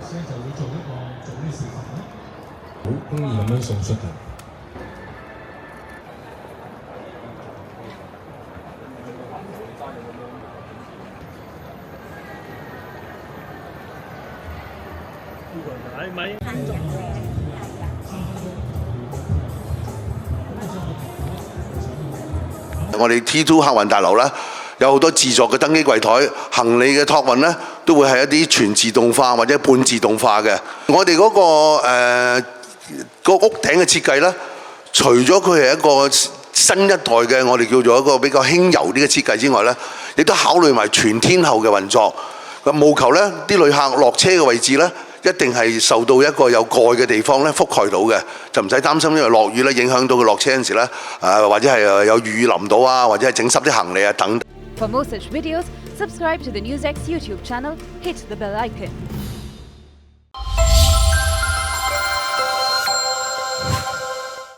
好公義咁樣送出嘅。我哋 T2 客運大樓咧，有好多自助嘅登機櫃台，行李嘅託運咧，都會係一啲全自動化或者半自動化嘅。我哋嗰個屋頂嘅設計咧，除咗佢係一個新一代嘅我哋叫做一個比較輕柔啲嘅設計之外咧，亦都考慮埋全天候嘅運作。咁務求咧，啲旅客落車嘅位置咧，一定係受到一個有蓋嘅地方咧覆蓋到嘅，就唔使擔心因為落雨咧影響到佢落車嗰陣時咧，或者係有雨淋到啊，或者係整濕啲行李啊等。For more such videos, subscribe to the NewsX YouTube channel, hit the bell icon.